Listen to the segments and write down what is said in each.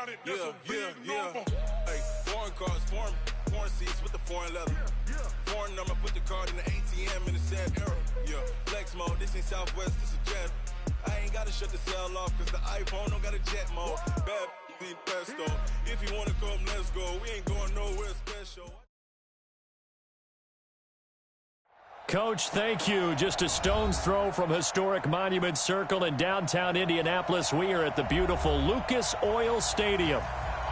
Hey, foreign cars, foreign seats with the foreign leather. Foreign number, put the card in the ATM in the sad era. Yeah, flex mode, this ain't Southwest, this is jet. I ain't gotta shut the cell off, cause the iPhone don't got a jet mode. Bad be pesto. If you wanna come, let's go. We ain't going nowhere special. Coach, thank you. Just a stone's throw from historic Monument Circle in downtown Indianapolis. We are at the beautiful Lucas Oil Stadium.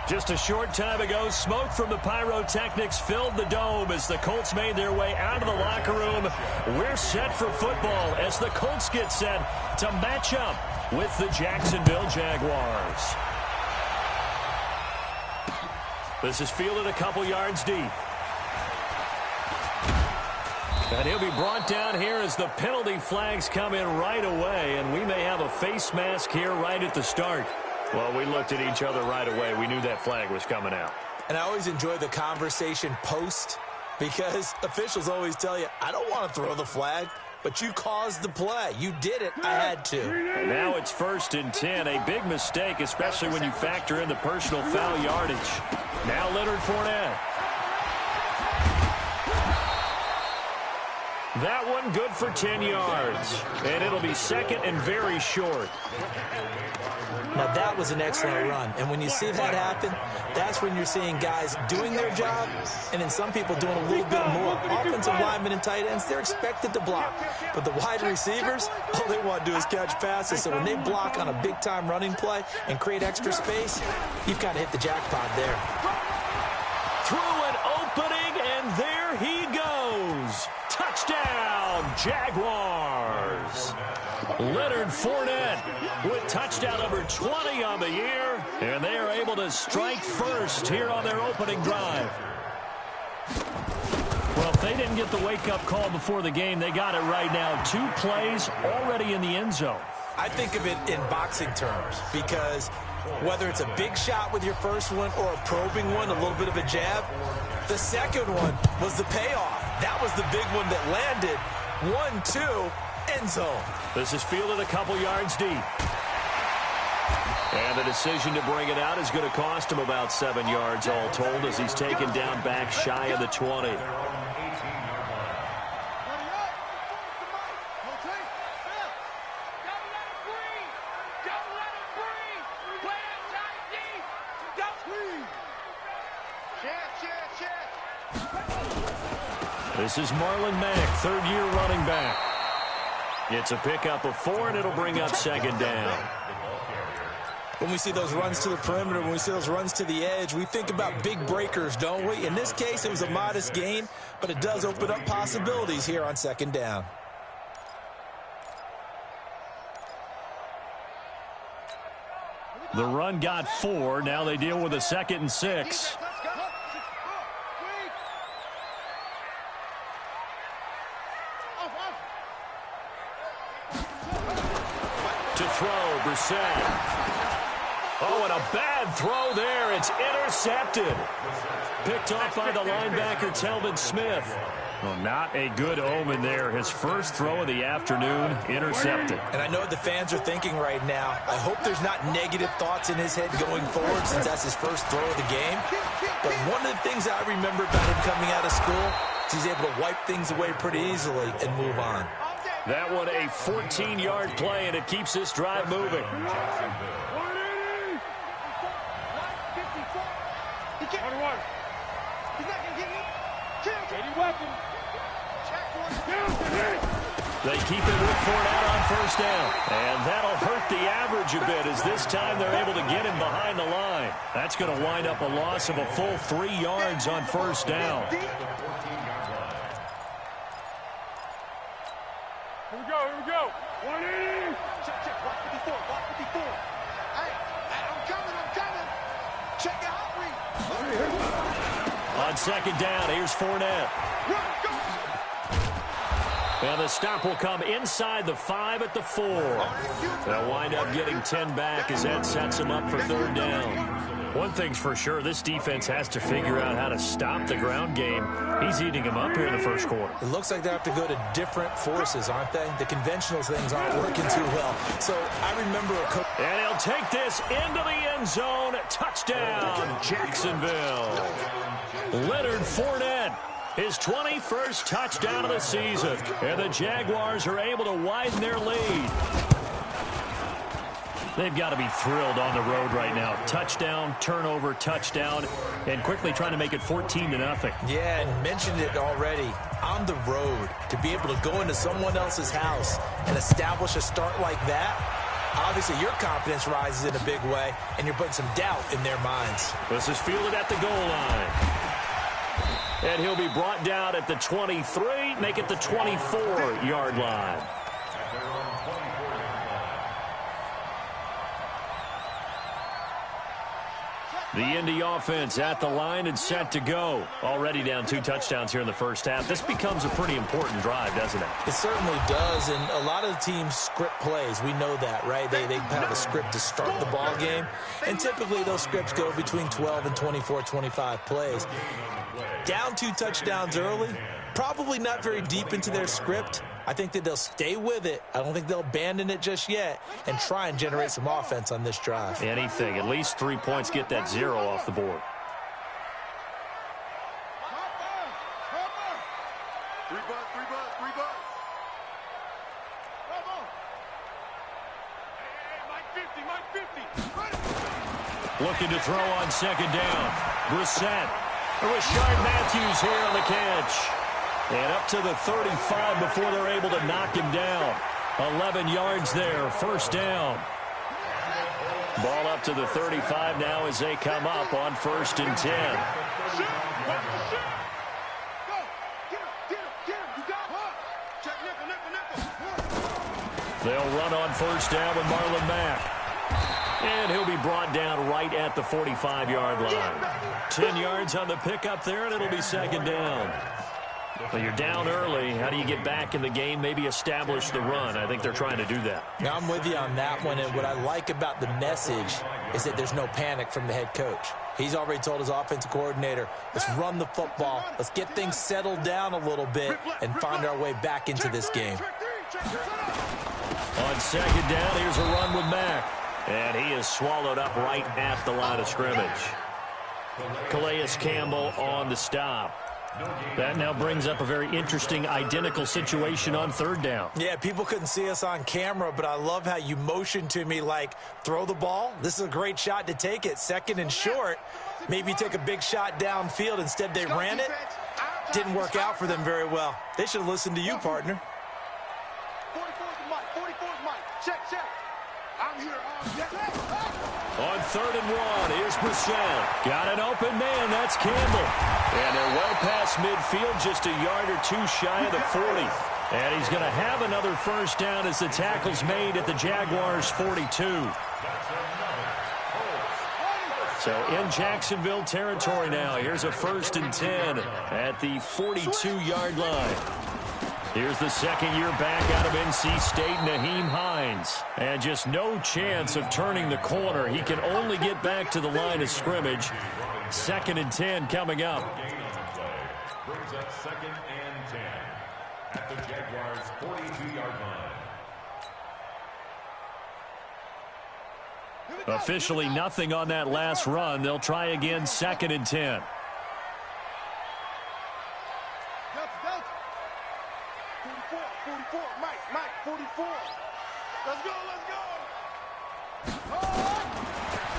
Just a short time ago, smoke from the pyrotechnics filled the dome as the Colts made their way out of the locker room. We're set for football as the Colts get set to match up with the Jacksonville Jaguars. This is fielded a couple yards deep. And he'll be brought down here as the penalty flags come in right away, and we may have a face mask here right at the start. Well, we looked at each other right away. We knew that flag was coming out. And I always enjoy the conversation post because officials always tell you, I don't want to throw the flag, but you caused the play. You did it. I had to. And now it's 1st and 10. A big mistake, especially when you factor in the personal foul yardage. Now Leonard Fournette. That one good for 10 yards. And it'll be 2nd and very short. Now, that was an excellent run. And when you see that happen, that's when you're seeing guys doing their job and then some people doing a little bit more. Offensive linemen and tight ends, they're expected to block. But the wide receivers, all they want to do is catch passes. So when they block on a big-time running play and create extra space, you've kind of hit the jackpot there. Through an opening, and there he goes. Touchdown, Jaguars. Leonard Fournette with touchdown number 20 on the year, and they are able to strike first here on their opening drive. Well, if they didn't get the wake-up call before the game, they got it right now. 2 plays already in the end zone. I think of it in boxing terms because whether it's a big shot with your first one or a probing one, a little bit of a jab, the second one was the payoff. That was the big one that landed. 1-2, end zone. This is fielded a couple yards deep. And the decision to bring it out is going to cost him about 7 yards all told as he's taken down back shy of the 20. This is Marlon Mack, 3rd-year running back. It's a pickup of 4, and it'll bring up 2nd down. When we see those runs to the perimeter, when we see those runs to the edge, we think about big breakers, don't we? In this case, it was a modest gain, but it does open up possibilities here on 2nd down. The run got 4. Now they deal with a 2nd and 6. To throw, Brissett. Oh, and a bad throw there. It's intercepted. Picked off by the linebacker, Telvin Smith. Well, not a good omen there. His first throw of the afternoon, intercepted. And I know what the fans are thinking right now. I hope there's not negative thoughts in his head going forward since that's his first throw of the game. But one of the things I remember about him coming out of school is he's able to wipe things away pretty easily and move on. That one a 14-yard play, and it keeps this drive moving. They keep it with Fournette on 1st down. And that'll hurt the average a bit as this time they're able to get him behind the line. That's going to wind up a loss of a full 3 yards on 1st down. Here we go. 180. Check, block 54. Hey, I'm coming. Check it out, On 2nd down, here's Fournette. And the stop will come inside the 5 at the 4. They'll wind up getting 10 back as that sets them up for 3rd down. One thing's for sure, this defense has to figure out how to stop the ground game. He's eating them up here in the first quarter. It looks like they have to go to different forces, aren't they? The conventional things aren't working too well. So I remember a coach. And he'll take this into the end zone. Touchdown, Jacksonville. Leonard Fournette, his 21st touchdown of the season. And the Jaguars are able to widen their lead. They've got to be thrilled on the road right now. Touchdown, turnover, touchdown, and quickly trying to make it 14-0. Yeah, and mentioned it already. On the road, to be able to go into someone else's house and establish a start like that, obviously your confidence rises in a big way, and you're putting some doubt in their minds. This is fielded at the goal line. And he'll be brought down at the 23, make it the 24-yard line. The Indy offense at the line and set to go. Already down 2 touchdowns here in the first half. This becomes a pretty important drive, doesn't it? It certainly does, and a lot of the teams script plays. We know that, right? They have a script to start the ball game, and typically those scripts go between 12 and 24, 25 plays. Down 2 touchdowns early, probably not very deep into their script. I think that they'll stay with it. I don't think they'll abandon it just yet and try and generate some offense on this drive. Anything. At least 3 points, get that 0 off the board. Looking to throw on 2nd down. Brissett. Rashard Matthews here on the catch. And up to the 35 before they're able to knock him down. 11 yards there, 1st down. Ball up to the 35 now as they come up on 1st and 10. They'll run on 1st down with Marlon Mack. And he'll be brought down right at the 45-yard line. 10 yards on the pickup there, and it'll be 2nd down. Well, you're down early. How do you get back in the game, maybe establish the run? I think they're trying to do that. Now, I'm with you on that one, and what I like about the message is that there's no panic from the head coach. He's already told his offensive coordinator, let's run the football, let's get things settled down a little bit and find our way back into this game. On 2nd down, here's a run with Mack. And he is swallowed up right at the line of scrimmage. Calais Campbell on the stop. That now brings up a very interesting identical situation on 3rd down. Yeah, people couldn't see us on camera, but I love how you motioned to me like, throw the ball. This is a great shot to take it. 2nd and short. Maybe take a big shot downfield. Instead, they ran it. Didn't work out for them very well. They should have listened to you, partner. 44's Mike. 44's Mike. Check. I'm here. On 3rd and 1, here's Brissett. Got an open man, that's Campbell. And they're well past midfield, just a yard or 2 shy of the 40. And he's going to have another 1st down as the tackle's made at the Jaguars' 42. So in Jacksonville territory now, here's a 1st and 10 at the 42-yard line. Here's the 2nd year back out of NC State, Naheem Hines. And just no chance of turning the corner. He can only get back to the line of scrimmage. 2nd and 10 coming up. Brings up 2nd and 10 at the Jaguars' 42-yard line. Officially nothing on that last run. They'll try again, 2nd and 10. 44, Mike, 44. Let's go.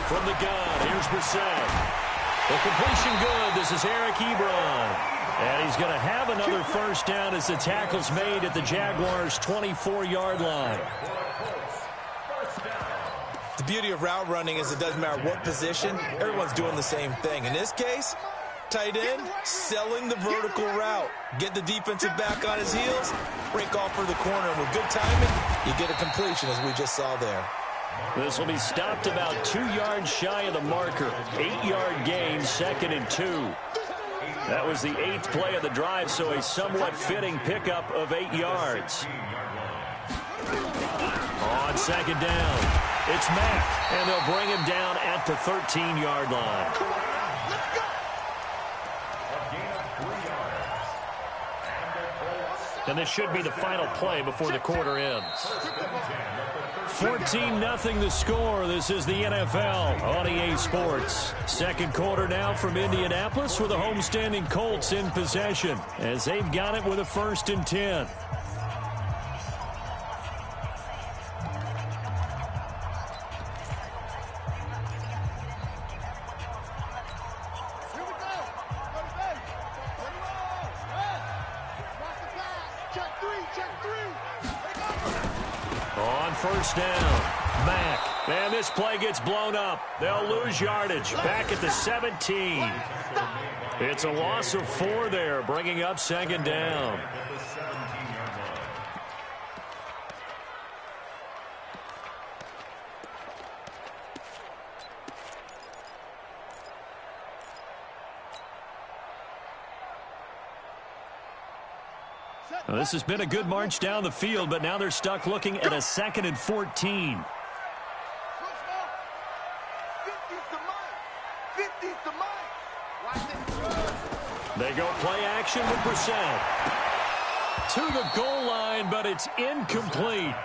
From the gun, here's Brissett. The completion good. This is Eric Ebron. And he's going to have another 1st down as the tackle's made at the Jaguars' 24-yard line. The beauty of route running is it doesn't matter what position, everyone's doing the same thing. In this case, tight end, selling the vertical route. Get the defensive back on his heels, break off for the corner. And with good timing, you get a completion, as we just saw there. This will be stopped about 2 yards shy of the marker. 8-yard gain, 2nd and 2. That was the 8th play of the drive, so a somewhat fitting pickup of 8 yards. On second down, it's Mack, and they'll bring him down at the 13-yard line. And this should be the final play before the quarter ends. 14-0 the score. This is the NFL on EA Sports. Second quarter now from Indianapolis with the homestanding Colts in possession as they've got it with a 1st and 10. On first down, Mack. And this play gets blown up. They'll lose yardage. Back at the 17. It's a loss of 4 there, bringing up second down. Well, this has been a good march down the field, but now they're stuck looking at a 2nd and 14. They go play action with Brissett. To the goal line, but it's incomplete.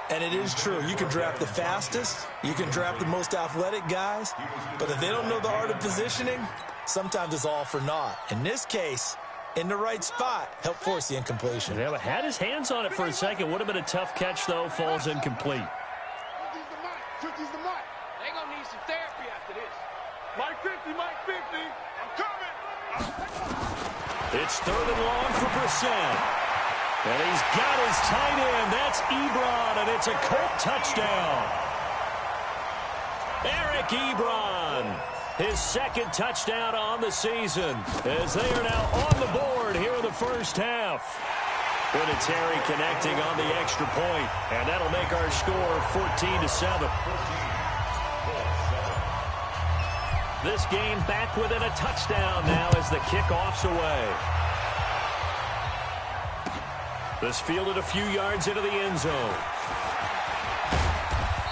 And it is true. You can draft the fastest. You can draft the most athletic guys. But if they don't know the art of positioning, sometimes it's all for naught. In this case, in the right spot, help force the incompletion. Yeah, but had his hands on it for a second. Would have been a tough catch, though. Falls incomplete. They're going to need some therapy after this. Mike 50, Mike 50. I'm coming. It's 3rd and long for Brissett. And he's got his tight end. That's Ebron, and it's a Colt touchdown. Eric Ebron, his 2nd touchdown on the season, as they are now on the board here in the first half. Vinatieri connecting on the extra point, and that'll make our score 14-7. This game back within a touchdown now as the kickoff's away. This fielded a few yards into the end zone.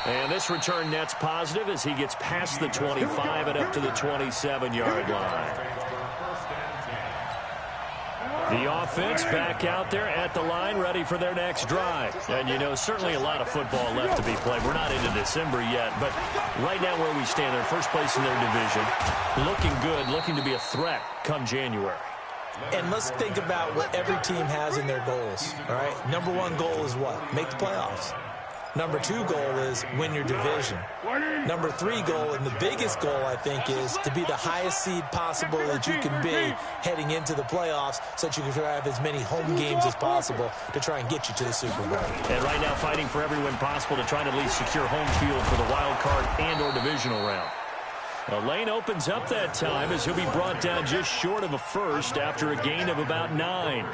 And this return net's positive as he gets past the 25 and up to the 27-yard line. The offense back out there at the line, ready for their next drive. And, you know, certainly a lot of football left to be played. We're not into December yet, but right now where we stand, they're first place in their division. Looking good, looking to be a threat come January. And let's think about what every team has in their goals, all right? Number 1 goal is what? Make the playoffs. Number 2 goal is win your division. Number 3 goal, and the biggest goal, I think, is to be the highest seed possible that you can be heading into the playoffs so that you can have as many home games as possible to try and get you to the Super Bowl. And right now fighting for every win possible to try and at least secure home field for the wild card and or divisional round. The lane opens up that time as he'll be brought down just short of a first after a gain of about 9.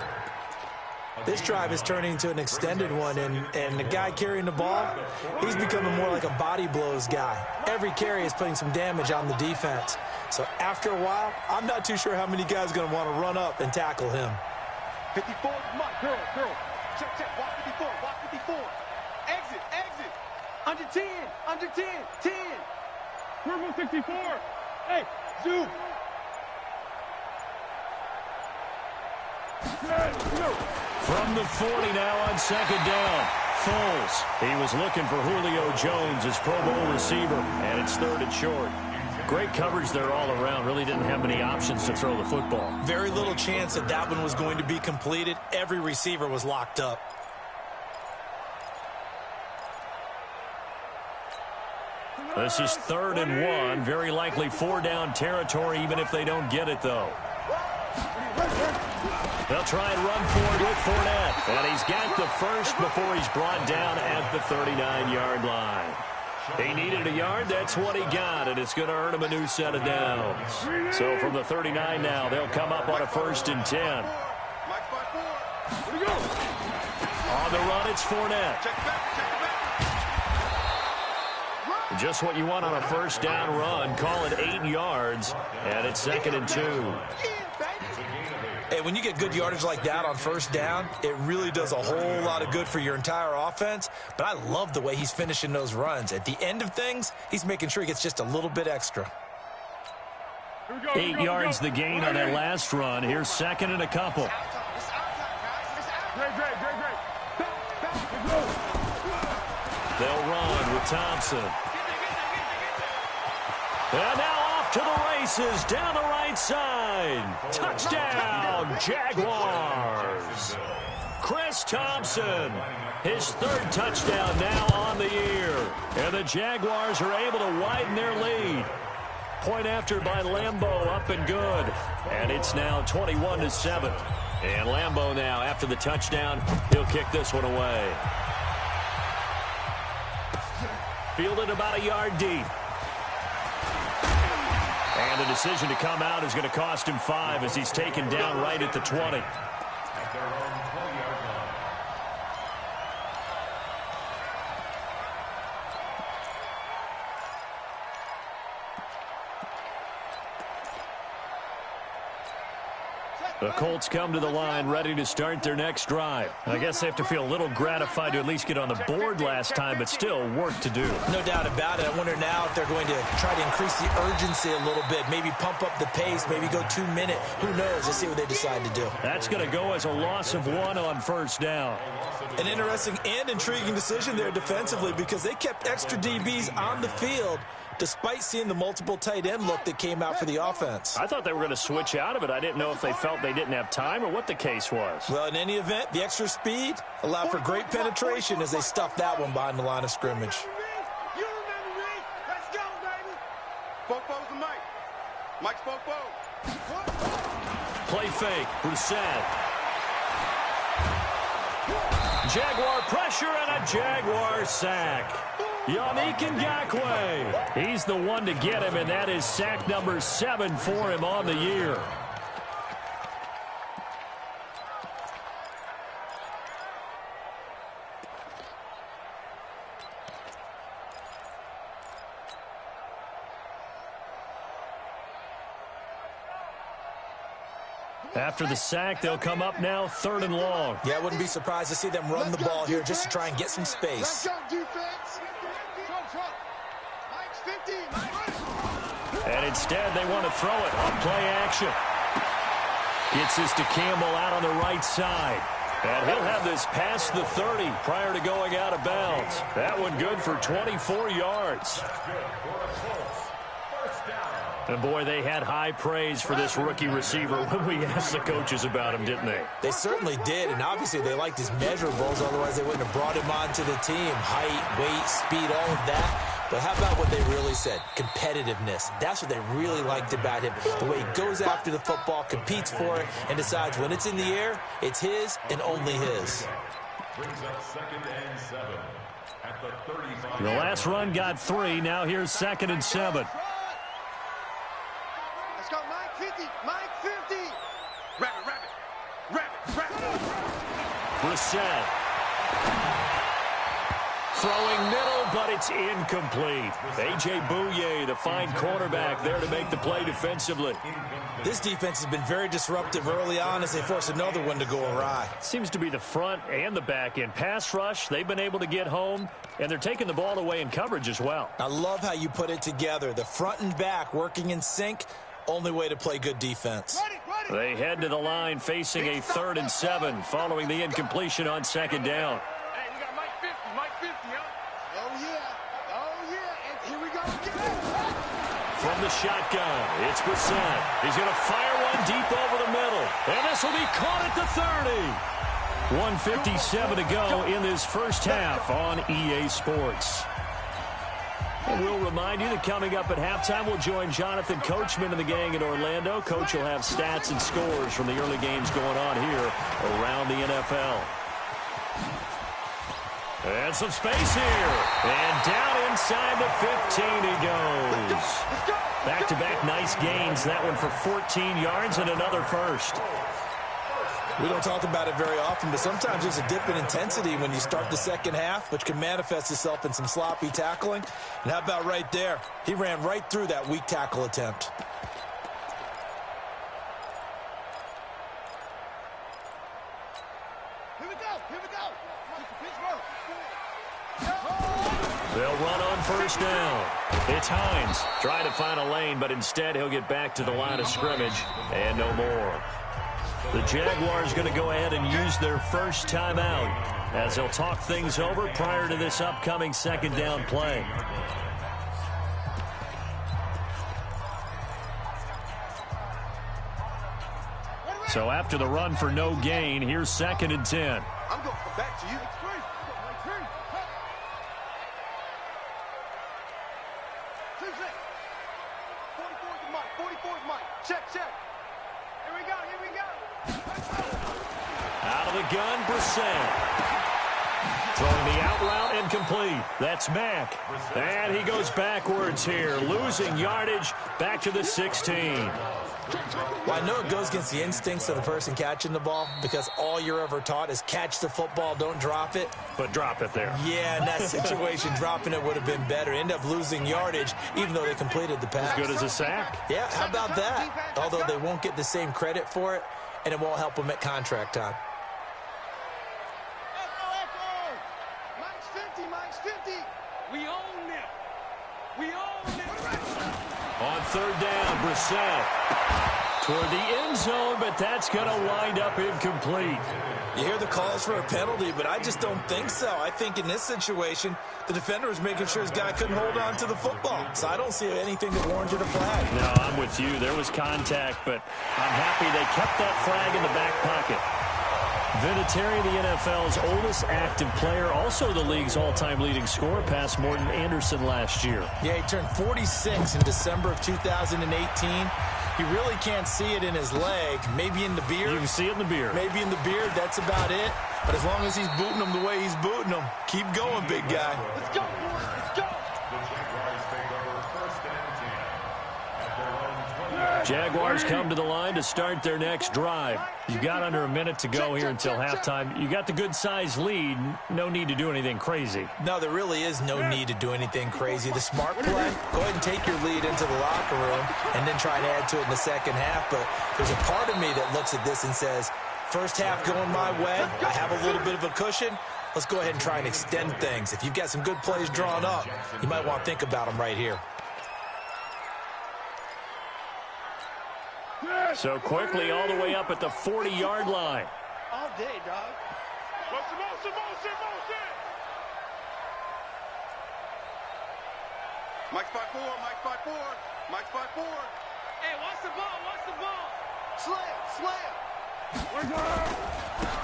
This drive is turning into an extended one, and the guy carrying the ball, he's becoming more like a body blows guy. Every carry is putting some damage on the defense. So after a while, I'm not too sure how many guys are going to want to run up and tackle him. 54, Mike, girl. Check, walk 54, walk 54. Exit. Under 10, 10. Purple 64. Hey, zoom. From the 40 now on second down. Foles. He was looking for Julio Jones, his Pro Bowl receiver, and it's 3rd and short. Great coverage there all around. Really didn't have many options to throw the football. Very little chance that one was going to be completed. Every receiver was locked up. This is 3rd and 1. Very likely 4-down territory, even if they don't get it, though. They'll try and run for it with Fournette. And he's got the first before he's brought down at the 39-yard line. He needed a yard. That's what he got, and it's going to earn him a new set of downs. So from the 39 now, they'll come up on a 1st and 10. On the run, it's Fournette. Just what you want on a 1st down run. Call it 8 yards, and it's 2nd and 2. when you get good yardage like that on first down, it really does a whole lot of good for your entire offense. But I love the way he's finishing those runs. At the end of things, he's making sure he gets just a little bit extra. 8 yards the gain on that last run. Here's second and a couple. They'll run with Thompson. And now off to the races down the right side. Touchdown, Jaguars. Chris Thompson, his third touchdown now on the year. And the Jaguars are able to widen their lead. Point after by Lambeau, up and good. And it's now 21-7. And Lambeau now, after the touchdown, he'll kick this one away. Fielded about a yard deep. And the decision to come out is going to cost him 5 as he's taken down right at the 20. At their own 20-yard line. The Colts come to the line ready to start their next drive. I guess they have to feel a little gratified to at least get on the board last time, but still work to do. No doubt about it. I wonder now if they're going to try to increase the urgency a little bit, maybe pump up the pace, maybe go 2 minute. Who knows? Let's see what they decide to do. That's going to go as a loss of 1 on first down. An interesting and intriguing decision there defensively because they kept extra DBs on the field despite seeing the multiple tight end look that came out for the offense. I thought they were going to switch out of it. I didn't know if they felt they didn't have time or what the case was. Well, in any event, the extra speed allowed for great penetration as they stuffed that one behind the line of scrimmage. You remember me? Let's go, baby. Popo's the Mike. Mike's Popo. Play fake. Brissett. Jaguar pressure and a Jaguar sack. Yannick Ngakoue. He's the one to get him, and that is sack number 7 for him on the year. After the sack, they'll come up now 3rd and long. Yeah, I wouldn't be surprised to see them run the ball here just to try and get some space. Let's go, defense. Mike's 50. And instead, they want to throw it on play action. Gets this to Campbell out on the right side. And he'll have this past the 30 prior to going out of bounds. That one good for 24 yards. And boy, they had high praise for this rookie receiver when we asked the coaches about him, didn't they? They certainly did, and obviously they liked his measurables, otherwise they wouldn't have brought him onto the team. Height, weight, speed, all of that. But how about what they really said? Competitiveness. That's what they really liked about him. The way he goes after the football, competes for it, and decides when it's in the air, it's his and only his. Brings up 2nd and 7 at the 35. The last run got 3. Now here's 2nd and 7. Let's go, Mike 50. Mike 50. Rabbit. Brissett. Throwing middle, but it's incomplete. A.J. Bouye, the fine cornerback, there to make the play defensively. This defense has been very disruptive early on as they force another one to go awry. Seems to be the front and the back end. Pass rush, they've been able to get home, and they're taking the ball away in coverage as well. I love how you put it together. The front and back working in sync, only way to play good defense. They head to the line facing a 3rd and 7 following the incompletion on 2nd down. Hey, we got Mike 50. Mike 50, huh? Oh, yeah. And here we go again. From the shotgun, it's Brissett. He's going to fire one deep over the middle. And this will be caught at the 30. 1:57 to go in this first half on EA Sports. And we'll remind you that coming up at halftime, we'll join Jonathan Coachman and the gang in Orlando. Coach will have stats and scores from the early games going on here around the NFL. And some space here. And down inside the 15 he goes. Back-to-back nice gains. That one for 14 yards and another first. We don't talk about it very often, but sometimes there's a dip in intensity when you start the second half, which can manifest itself in some sloppy tackling. And how about right there? He ran right through that weak tackle attempt. They'll run on first down. It's Hines trying to find a lane, but instead he'll get back to the line of scrimmage and no more. The Jaguars going to go ahead and use their first timeout as they'll talk things over prior to this upcoming second down play. So after the run for no gain, here's 2nd and 10. I'm going to come back to you. 44's Mike. Check. Here we go. Out of the gun, Brissett. Throwing the out route incomplete. That's Mack. And he goes backwards here, losing yardage back to the 16. Well, I know it goes against the instincts of the person catching the ball because all you're ever taught is catch the football, don't drop it. But drop it there. Yeah, in that situation, dropping it would have been better. End up losing yardage, even though they completed the pass. As good as a sack. Yeah, how about that? Although they won't get the same credit for it, and it won't help them at contract time. Mike's 50. We own them. On third down, Brissett toward the end zone, but that's going to wind up incomplete. You hear the calls for a penalty, but I just don't think so. I think in this situation, the defender was making sure his guy couldn't hold on to the football. So I don't see anything that warranted a flag. No, I'm with you. There was contact, but I'm happy they kept that flag in the back pocket. Vinatieri, the NFL's oldest active player, also the league's all-time leading scorer, past Morton Anderson last year. Yeah, he turned 46 in December of 2018. He really can't see it in his leg. Maybe in the beard. You can see it in the beard. Maybe in the beard. That's about it. But as long as he's booting them the way he's booting them, keep going, big guy. Let's go, boys. Let's go. Jaguars come to the line to start their next drive. You've got under a minute to go here until halftime. You got the good-sized lead. No need to do anything crazy. No, there really is no need to do anything crazy. The smart play, go ahead and take your lead into the locker room and then try and add to it in the second half. But there's a part of me that looks at this and says, first half going my way, I have a little bit of a cushion. Let's go ahead and try and extend things. If you've got some good plays drawn up, you might want to think about them right here. So quickly all the way up at the 40-yard line. All day, dog. Motion. Mike spot four. Hey, watch the ball. Slam.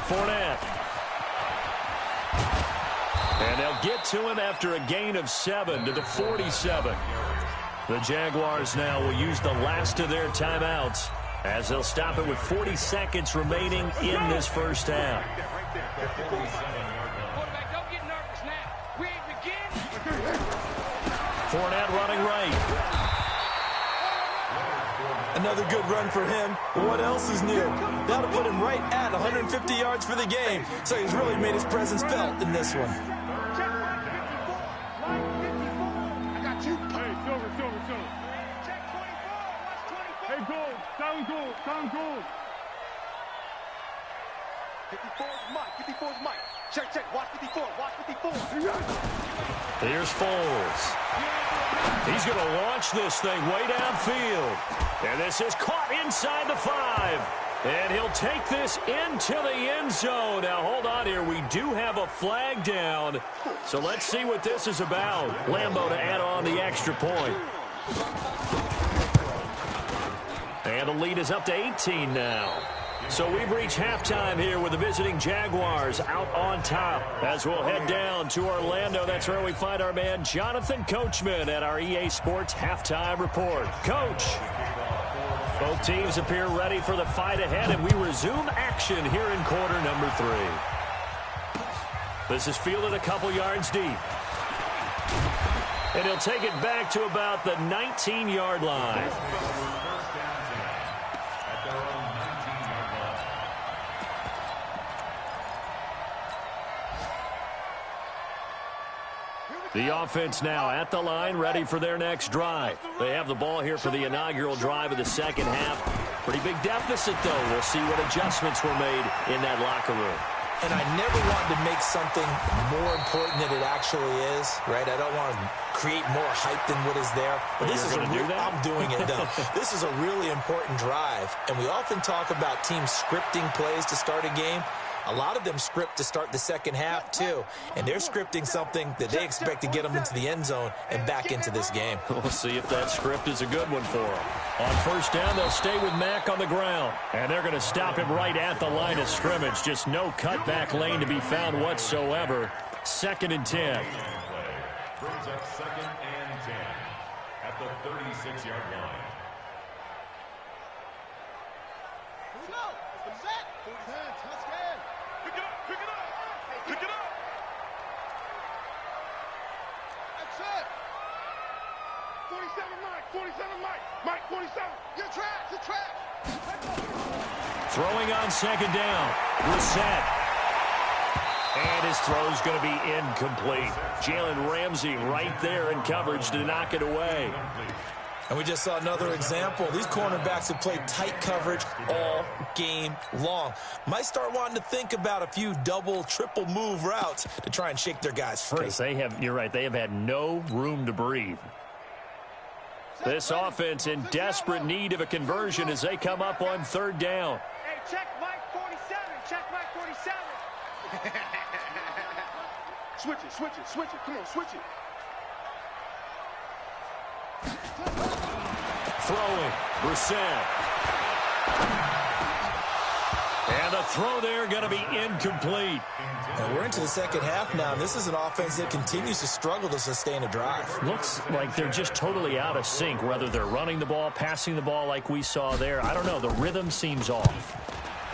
Fournette. And they'll get to him after a gain of 7 to the 47. The Jaguars now will use the last of their timeouts as they'll stop it with 40 seconds remaining in this first half. Quarterback, don't get nervous now. We ain't begin. Fournette running right. Another good run for him. But what else is new? That'll put him right at 150 yards for the game. So he's really made his presence felt in this one. Sound good. 54's Mike. Check. Watch 54. Here's Foles. He's going to launch this thing way downfield. And this is caught inside the 5. And he'll take this into the end zone. Now, hold on here. We do have a flag down. So let's see what this is about. Lambeau to add on the extra point. And the lead is up to 18 now. So we've reached halftime here with the visiting Jaguars out on top. As we'll head down to Orlando, that's where we find our man Jonathan Coachman at our EA Sports Halftime Report. Coach, both teams appear ready for the fight ahead, and we resume action here in quarter number 3. This is fielded a couple yards deep. And he'll take it back to about the 19-yard line. The offense now at the line, ready for their next drive. They have the ball here for the inaugural drive of the second half. Pretty big deficit, though. We'll see what adjustments were made in that locker room. And I never wanted to make something more important than it actually is, right? I don't want to create more hype than what is there. But this is I'm doing it, though. This is a really important drive. And we often talk about teams scripting plays to start a game. A lot of them script to start the second half, too. And they're scripting something that they expect to get them into the end zone and back into this game. We'll see if that script is a good one for them. On first down, they'll stay with Mack on the ground. And they're going to stop him right at the line of scrimmage. Just no cutback lane to be found whatsoever. 2nd and 10. Brings up 2nd and 10 at the 36-yard line. Here we go. Set. Let's go. Pick it up. Pick it up. Pick it up. That's it. 47 Mike. 47 Mike. Mike 47. You're trash. You're trash. Throwing on 2nd down. Reset. And his throw's going to be incomplete. Jalen Ramsey right there in coverage to knock it away. And we just saw another example. These cornerbacks have played tight coverage all game long. Might start wanting to think about a few double, triple move routes to try and shake their guys free. You're right, they have had no room to breathe. This offense in desperate need of a conversion as they come up on 3rd down. Hey, check Mike 47. Check Mike 47. Switch it, switch it, switch it. Come on, switch it. Throwing, Brissett. And the throw there going to be incomplete. And we're into the second half now. This is an offense that continues to struggle to sustain a drive. Looks like they're just totally out of sync, whether they're running the ball, passing the ball like we saw there. I don't know. The rhythm seems off.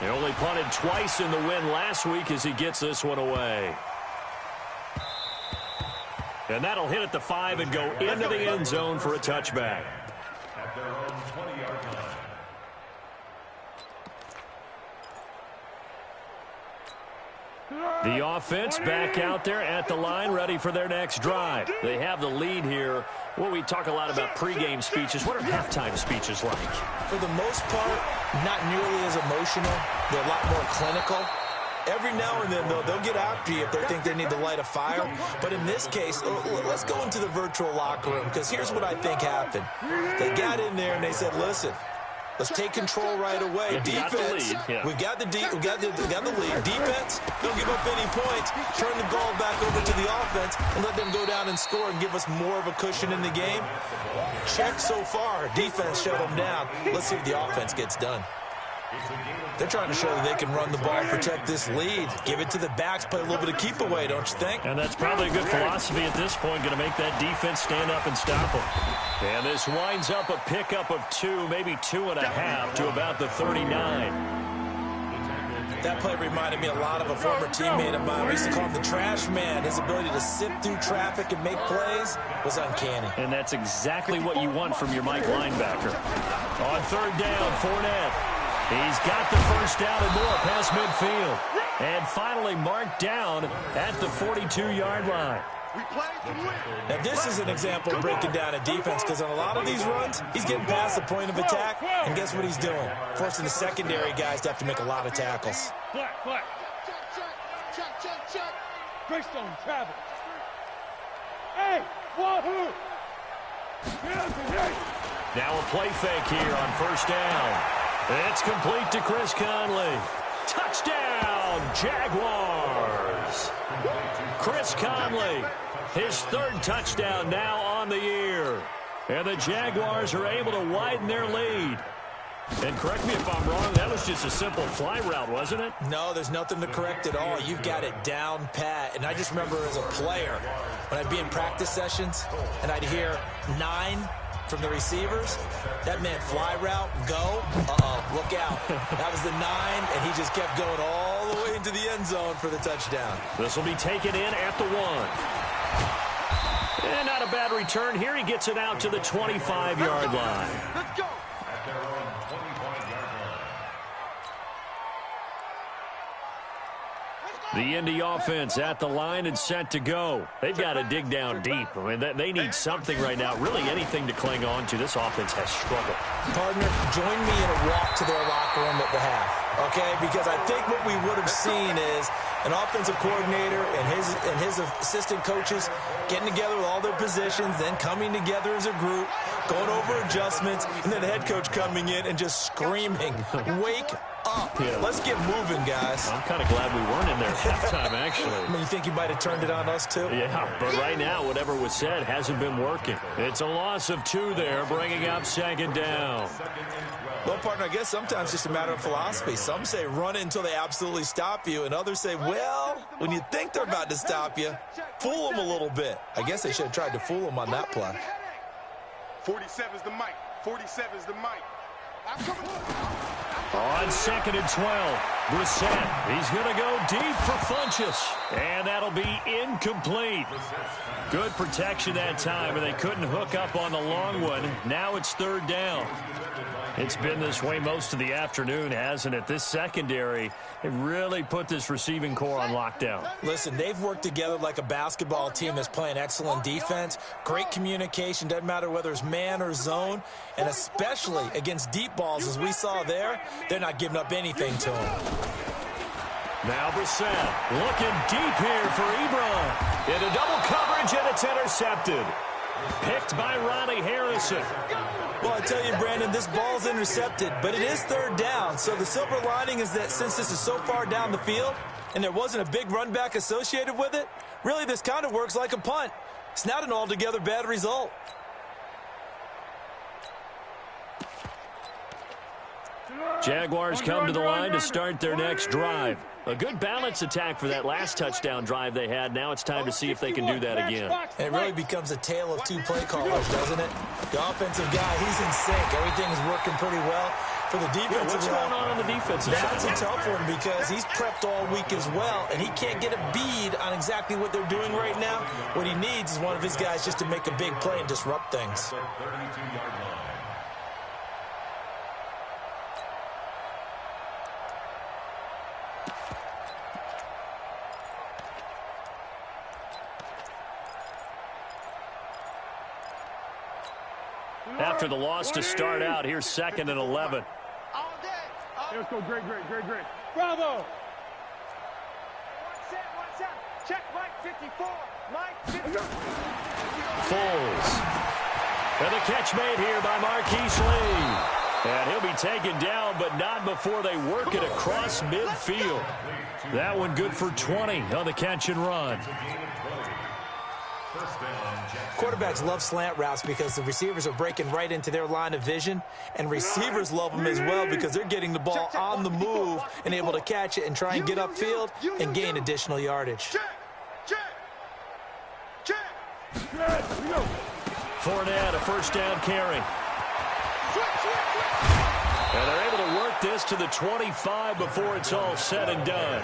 They only punted twice in the win last week as he gets this one away. And that'll hit at the 5 and go into the end zone for a touchback. At their own 20-yard line. The offense back out there at the line, ready for their next drive. They have the lead here. Well, we talk a lot about pregame speeches. What are halftime speeches like? For the most part, not nearly as emotional. They're a lot more clinical. Every now and then, though, they'll get after you if they think they need to light a fire. But in this case, let's go into the virtual locker room, because here's what I think happened. They got in there and they said, listen, let's take control right away. Defense, we got the lead. Defense, don't give up any points. Turn the ball back over to the offense and let them go down and score and give us more of a cushion in the game. Check so far. Defense shut them down. Let's see if the offense gets done. They're trying to show that they can run the ball and protect this lead. Give it to the backs, play a little bit of keep away, don't you think? And that's probably a good philosophy at this point, going to make that defense stand up and stop them. And this winds up a pickup of 2, maybe 2.5 to about the 39. That play reminded me a lot of a former teammate of mine. We used to call him the trash man. His ability to sift through traffic and make plays was uncanny. And that's exactly what you want from your Mike linebacker. On 3rd down, Fournette. He's got the first down and more past midfield. And finally marked down at the 42-yard line. Now, this is an example of breaking down a defense, because on a lot of these runs, he's getting past the point of attack, and guess what he's doing? Forcing the secondary guys to have to make a lot of tackles. Check. Greystone travel. Hey, wahoo! Now a play fake here on 1st down. It's complete to Chris Conley. Touchdown, Jaguars. Chris Conley, his 3rd touchdown now on the year. And the Jaguars are able to widen their lead. And correct me if I'm wrong, that was just a simple fly route, wasn't it? No, there's nothing to correct at all. You've got it down pat. And I just remember as a player, when I'd be in practice sessions and I'd hear 9 from the receivers, that meant fly route, go, look out. That was the 9, and he just kept going all the way into the end zone for the touchdown. This will be taken in at the 1. And not a bad return here. He gets it out to the 25-yard line. Let's go. At their own 25-yard line. The Indy offense at the line and set to go. They've got to dig down deep. I mean, they need something right now, really anything to cling on to. This offense has struggled. Partner, join me in a walk to their locker room at the half, okay? Because I think what we would have seen is an offensive coordinator and his assistant coaches getting together with all their positions, then coming together as a group, going over adjustments, and then the head coach coming in and just screaming, "Wake up. Yeah. Let's get moving, guys." I'm kind of glad we weren't in there at halftime, actually. I mean, you think you might have turned it on us, too? Yeah, but right now, whatever was said hasn't been working. It's a loss of 2 there, bringing up second down. Well, partner, I guess sometimes it's just a matter of philosophy. Some say run it until they absolutely stop you, and others say, well, when you think they're about to stop you, fool them a little bit. I guess they should have tried to fool them on that play. 47's the mic. 47's the mic. On 2nd and 12, Brissett, he's going to go deep for Funchess, and that'll be incomplete. Good protection that time, and they couldn't hook up on the long one. Now it's 3rd down. It's been this way most of the afternoon, hasn't it? This secondary, it really put this receiving core on lockdown. Listen, they've worked together like a basketball team that's playing excellent defense, great communication, doesn't matter whether it's man or zone, and especially against deep balls, as we saw there, they're not giving up anything to them. Now Brissett looking deep here for Ebron. Into double coverage, and it's intercepted. Picked by Ronnie Harrison. Well, I tell you, Brandon, this ball's intercepted, but it is 3rd down. So the silver lining is that since this is so far down the field and there wasn't a big run back associated with it, really this kind of works like a punt. It's not an altogether bad result. Jaguars come to the line to start their next drive. A good balance attack for that last touchdown drive they had. Now it's time to see if they can do that again. And it really becomes a tale of 2 play callers, doesn't it? The offensive guy, he's in sync. Everything's working pretty well. For the defensive what's going on the defensive side? That's a tough one because he's prepped all week as well, and he can't get a bead on exactly what they're doing right now. What he needs is one of his guys just to make a big play and disrupt things. After the loss to start out, here's 2nd and 11. Let's go, great. Bravo! One set. Check Mike 54. Mike 54. Foles. And the catch made here by Marquise Lee. And he'll be taken down, but not before they work it across midfield. That one good for 20 on the catch and run. Quarterbacks love slant routes because the receivers are breaking right into their line of vision, and receivers love them as well because they're getting the ball on the move and able to catch it and try and get upfield and gain additional yardage. Fournette, a 1st down carry. And they're able to work this to the 25 before it's all said and done.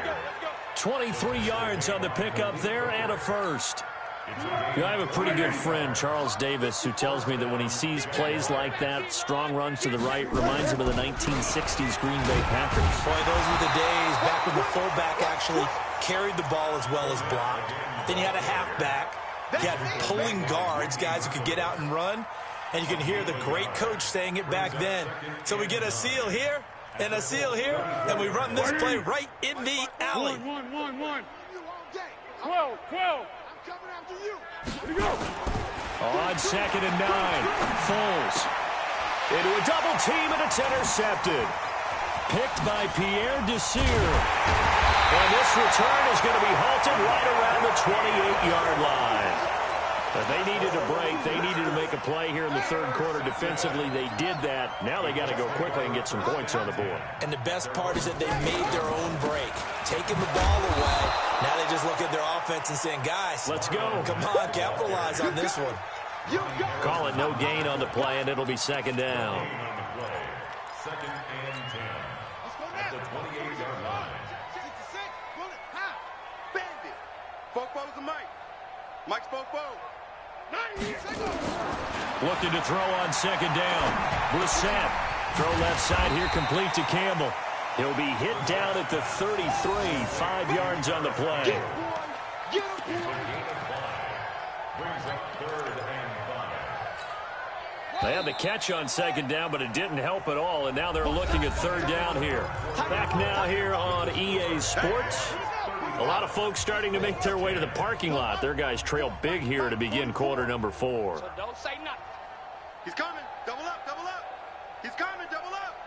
23 yards on the pickup there and a 1st. I have a pretty good friend, Charles Davis, who tells me that when he sees plays like that, strong runs to the right, reminds him of the 1960s Green Bay Packers. Boy, those were the days back when the fullback actually carried the ball as well as blocked. Then you had a halfback. You had pulling guards, guys who could get out and run. And you can hear the great coach saying it back then. So we get a seal here and a seal here, and we run this play right in the alley. 12. On 2nd and 9, Foles into a double team, and it's intercepted. Picked by Pierre Desir. And this return is going to be halted right around the 28-yard line. But they needed a break. They needed to make a play here in the 3rd quarter. Defensively, they did that. Now they got to go quickly and get some points on the board. And the best part is that they made their own break. Taking the ball away. Now they just look at their offense and saying, guys, let's go. Come on, capitalize on this one. Call it no gain on the play, and it'll be 2nd down. 2nd and 10. At the 28-yard line. Bandit. Fofo's the mic. Mike's Fofo. Looking to throw on 2nd down. Brissett. Throw left side here, complete to Campbell. He'll be hit down at the 33, 5 yards on the play. They had the catch on 2nd down, but it didn't help at all, and now they're looking at 3rd down here. Back now here on EA Sports. A lot of folks starting to make their way to the parking lot. Their guys trail big here to begin quarter number 4. So don't say nothing. He's coming. Double up, double up. He's coming, double up.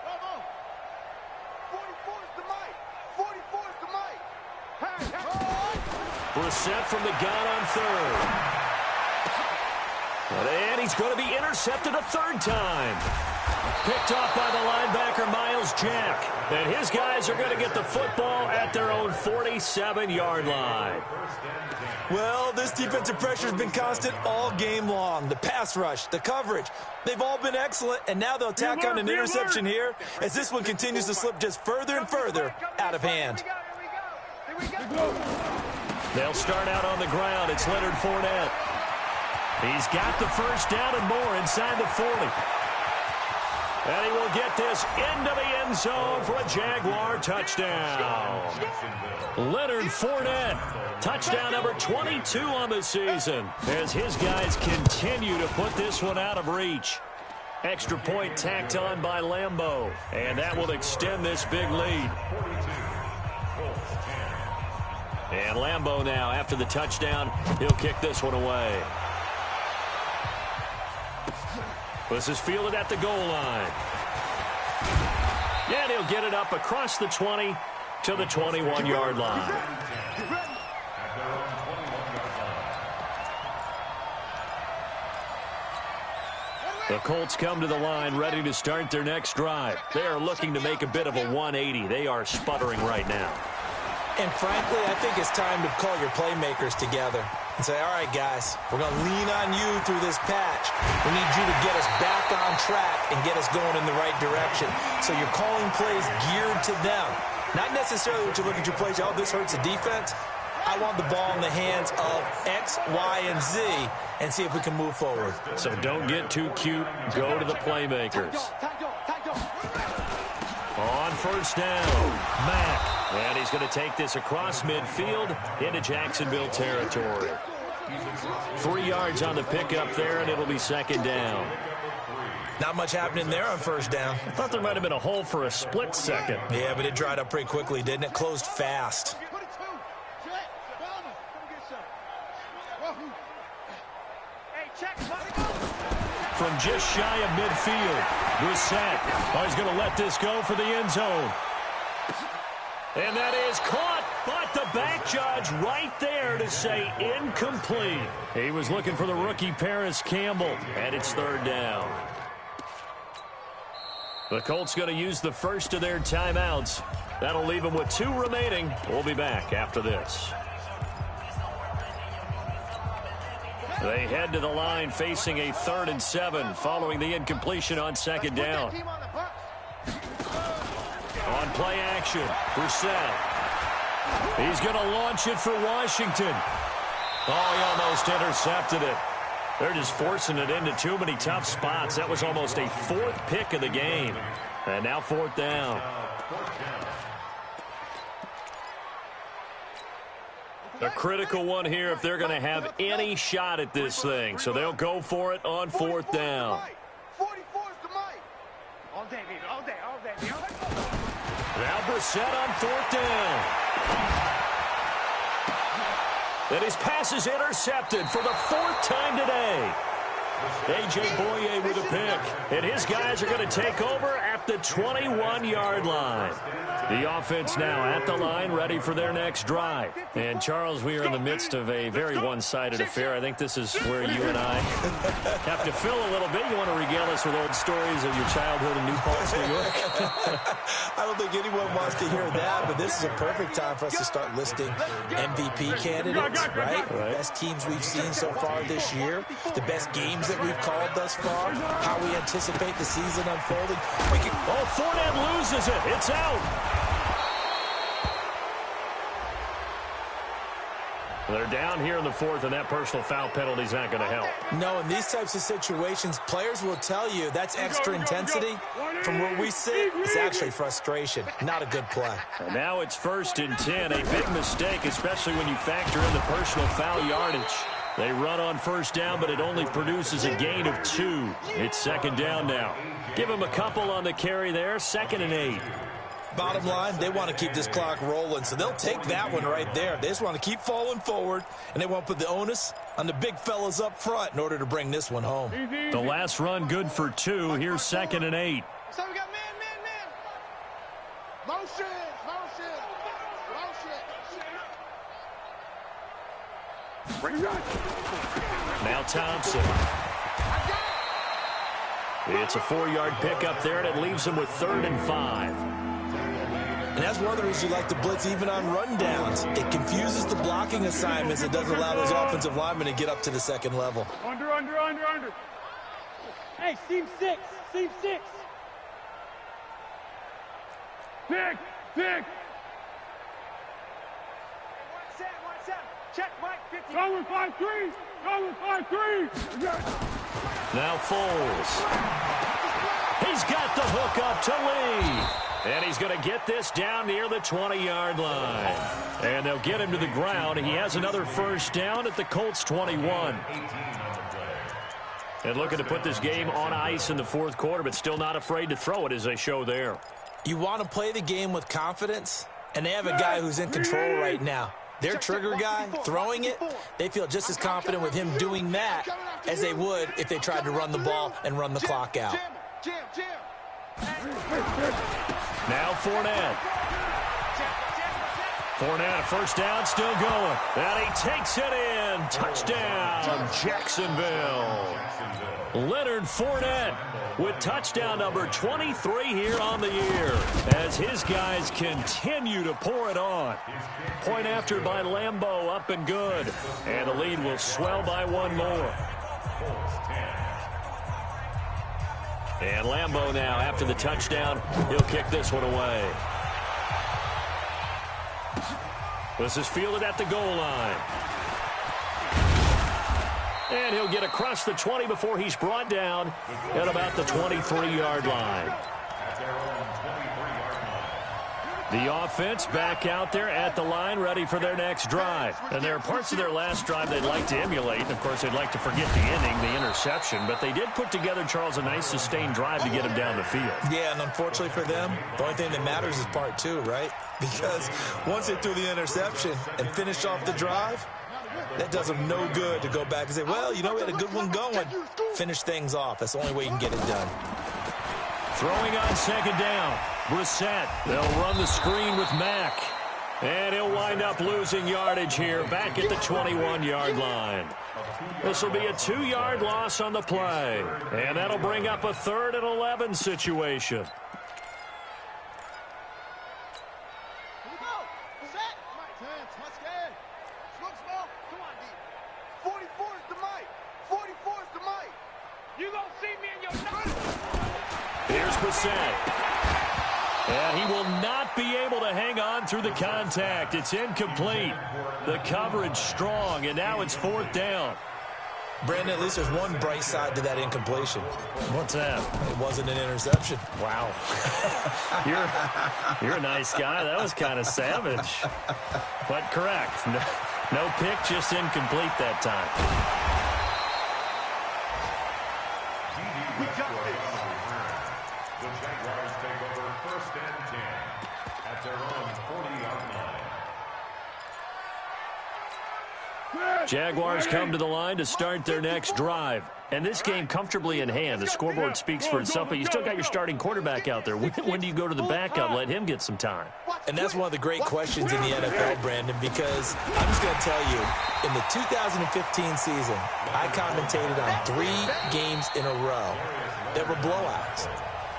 Come on. 44 is the mic. 44 is the mic. Hey, hey. Brissett from the gun on third. And he's going to be intercepted a third time. Picked off by the linebacker, Miles Jack. And his guys are going to get the football at their own 47-yard line. Well, this defensive pressure has been constant all game long. The pass rush, the coverage, they've all been excellent, and now they'll tack on an interception here as this one continues to slip just further and further out of hand. They'll start out on the ground. It's Leonard Fournette. He's got the first down and more inside the 40. And he will get this into the end zone for a Jaguar touchdown. Leonard Fournette, touchdown number 22 on the season, as his guys continue to put this one out of reach. Extra point tacked on by Lambeau, and that will extend this big lead. And Lambeau now, after the touchdown, he'll kick this one away. This is fielded at the goal line. And he'll get it up across the 20 to the 21-yard line. The Colts come to the line ready to start their next drive. They are looking to make a bit of a 180. They are sputtering right now. And frankly, I think it's time to call your playmakers together and say, all right, guys, we're going to lean on you through this patch. We need you to get us back on track and get us going in the right direction. So you're calling plays geared to them. Not necessarily what you look at your plays, oh, this hurts the defense. I want the ball in the hands of X, Y, and Z and see if we can move forward. So don't get too cute. Go to the playmakers. On first down, Mack. And he's going to take this across midfield into Jacksonville territory. 3 yards on the pickup there, and it'll be second down. Not much happening there on first down. I thought there might have been a hole for a split second. Yeah, but it dried up pretty quickly, didn't it? Closed fast. From just shy of midfield, Brissett is going to let this go for the end zone. And that is caught, but the back judge right there to say incomplete. He was looking for the rookie Paris Campbell, and it's third down. The Colts going to use the first of their timeouts. That'll leave them with 2 remaining. We'll be back after this. They head to the line facing a 3rd and 7 following the incompletion on second down. On play action, Brissett. He's going to launch it for Washington. Oh, he almost intercepted it. They're just forcing it into too many tough spots. That was almost a 4th pick of the game. And now 4th down. A critical one here if they're going to have any shot at this thing. So they'll go for it on 4th down. 44 is the mic. All day, baby. All day, all day. Now Brissett on 4th down. And his pass is intercepted for the 4th time today. A.J. Boye with a pick. And his guys are going to take over at the 21-yard line. The offense now at the line, ready for their next drive. And, Charles, we are in the midst of a very one-sided affair. I think this is where you and I have to fill a little bit. You want to regale us with old stories of your childhood in New Paltz, New York? I don't think anyone wants to hear that, but this is a perfect time for us to start listing MVP candidates, right? Best teams we've seen so far this year, the best games that we've called thus far, how we anticipate the season unfolding. Fournette loses it. It's out. They're down here in the 4th, and that personal foul penalty is not going to help. No, in these types of situations, players will tell you that's extra intensity. From where we sit, it's actually frustration. Not a good play. And now it's 1st and 10. A big mistake, especially when you factor in the personal foul yardage. They run on 1st down, but it only produces a gain of 2. It's 2nd down now. Give him a couple on the carry there. 2nd and 8. Bottom line, they want to keep this clock rolling, so they'll take that one right there. They just want to keep falling forward, and they want to put the onus on the big fellas up front in order to bring this one home. The last run good for 2. Here's 2nd and 8. So we got man. Motion. Now Thompson. It's a 4-yard pickup there, and it leaves him with 3rd and 5. And that's one of the reasons you like to blitz even on rundowns. It confuses the blocking assignments. It doesn't allow those offensive linemen to get up to the second level. Under. Hey, seam 6. Six. One set. Check, Mike, 50. Going 5-3. Now Foles. He's got the hook up to Lee. And he's going to get this down near the 20-yard line. And they'll get him to the ground. He has another first down at the Colts 21. And looking to put this game on ice in the 4th quarter, but still not afraid to throw it as they show there. You want to play the game with confidence, and they have a guy who's in control right now. Their trigger guy throwing it, they feel just as confident with him doing that as they would if they tried to run the ball and run the clock out. Now Fournette. Fournette, first down, still going. And he takes it in. Touchdown, Jacksonville. Leonard Fournette with touchdown number 23 here on the year as his guys continue to pour it on. Point after by Lambeau, up and good. And the lead will swell by 1 more. And Lambeau now, after the touchdown, he'll kick this one away. This is fielded at the goal line. And he'll get across the 20 before he's brought down at about the 23-yard line. The offense back out there at the line, ready for their next drive. And there are parts of their last drive they'd like to emulate. And, of course, they'd like to forget the inning, the interception. But they did put together, Charles, a nice sustained drive to get him down the field. Yeah, and unfortunately for them, the only thing that matters is part 2, right? Because once they threw the interception and finished off the drive, that does them no good to go back and say, well, you know, we had a good one going. Finish things off. That's the only way you can get it done. Throwing on 2nd down. Brissett. They'll run the screen with Mack. And he'll wind up losing yardage here back at the 21-yard line. This will be a 2-yard loss on the play. And that'll bring up a 3rd and 11 situation. Here's Brissett. And he will not be able to hang on through the contact. It's incomplete. The coverage strong, and now it's 4th down. Brandon, at least there's one bright side to that incompletion. What's that? It wasn't an interception. Wow. You're a nice guy. That was kind of savage. But correct. No pick, just incomplete that time. We got this. The Jaguars take over 1st and 10 at their own 40-yard line. Jaguars come to the line to start their next drive. And this game comfortably in hand. The scoreboard speaks for itself, but you still got your starting quarterback out there. When do you go to the backup, let him get some time? And that's one of the great questions in the NFL, Brandon, because I'm just going to tell you, in the 2015 season, I commentated on 3 games in a row that were blowouts.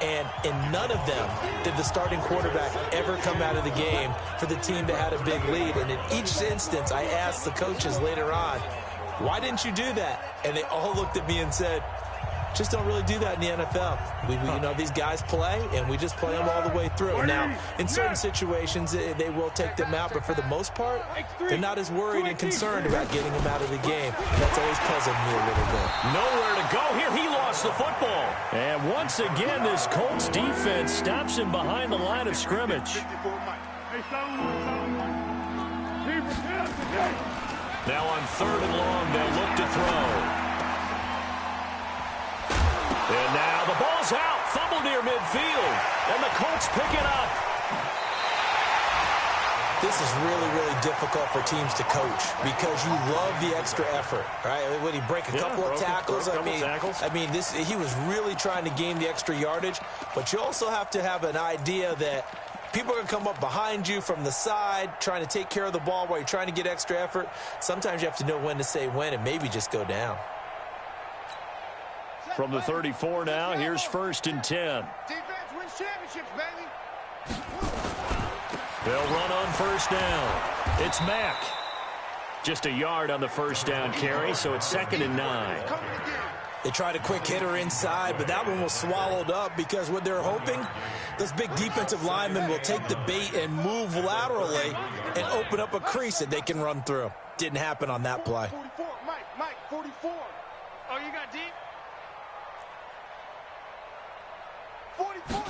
And in none of them did the starting quarterback ever come out of the game for the team that had a big lead. And in each instance, I asked the coaches later on, why didn't you do that? And they all looked at me and said, just don't really do that in the NFL. You know, these guys play, and we just play them all the way through. Now, in certain situations, they will take them out, but for the most part, they're not as worried and concerned about getting them out of the game. That's always puzzled me a little bit. Nowhere to go here. He lost the football. And once again, this Colts defense stops him behind the line of scrimmage. Now on 3rd and long, they'll look to throw. And now the ball's out. Fumble near midfield. And the Colts pick it up. This is really, really difficult for teams to coach because you love the extra effort, right? When he break a couple of tackles, I mean, he was really trying to gain the extra yardage, but you also have to have an idea that people are going to come up behind you from the side trying to take care of the ball while you're trying to get extra effort. Sometimes you have to know when to say when and maybe just go down. From the 34 now, here's 1st and 10. Defense wins championships, baby. They'll run on 1st down. It's Mack. Just a yard on the 1st down carry, so it's 2nd and 9. They tried a quick hitter inside, but that one was swallowed up because what they're hoping, those big defensive linemen will take the bait and move laterally and open up a crease that they can run through. Didn't happen on that play. 44, Mike, 44. Oh, you got deep? 44,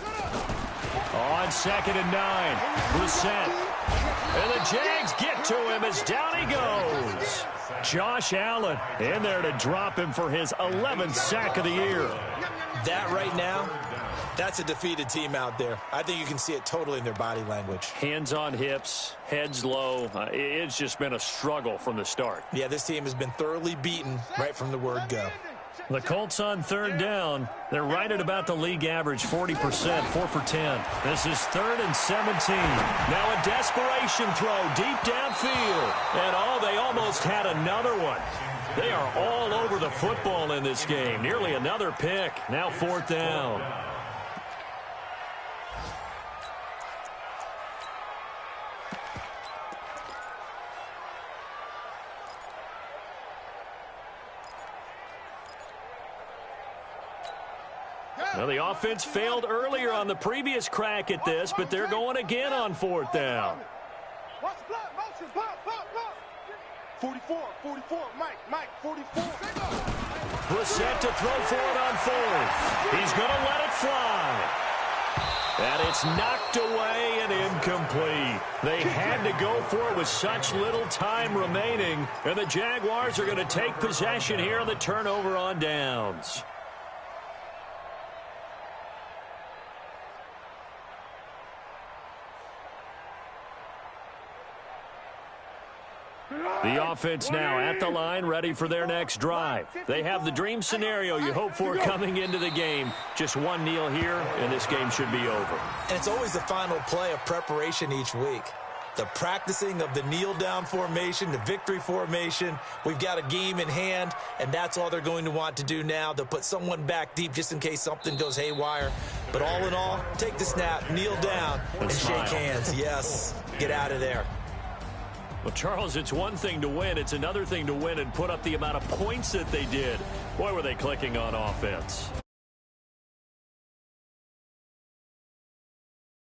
On 2nd and 9, Brissett. And the Jags get to him as down he goes. Josh Allen in there to drop him for his 11th sack of the year. That right now, that's a defeated team out there. I think you can see it totally in their body language. Hands on hips, heads low. It's just been a struggle from the start. Yeah, this team has been thoroughly beaten right from the word go. The Colts on 3rd down. They're right at about the league average, 40%, 4 for 10. This is 3rd and 17. Now a desperation throw deep downfield. And they almost had another one. They are all over the football in this game. Nearly another pick. Now 4th down. Well, the offense failed earlier on the previous crack at this, but they're going again on 4th down. 44, Mike, 44. Brissett to throw for it on 4th. He's going to let it fly. And it's knocked away and incomplete. They had to go for it with such little time remaining, and the Jaguars are going to take possession here on the turnover on downs. The offense now at the line, ready for their next drive. They have the dream scenario you hope for coming into the game. Just one kneel here, and this game should be over. And it's always the final play of preparation each week. The practicing of the kneel-down formation, the victory formation. We've got a game in hand, and that's all they're going to want to do now. They'll put someone back deep just in case something goes haywire. But all in all, take the snap, kneel down, and shake hands. Yes, get out of there. Well, Charles, it's one thing to win. It's another thing to win and put up the amount of points that they did. Boy, were they clicking on offense.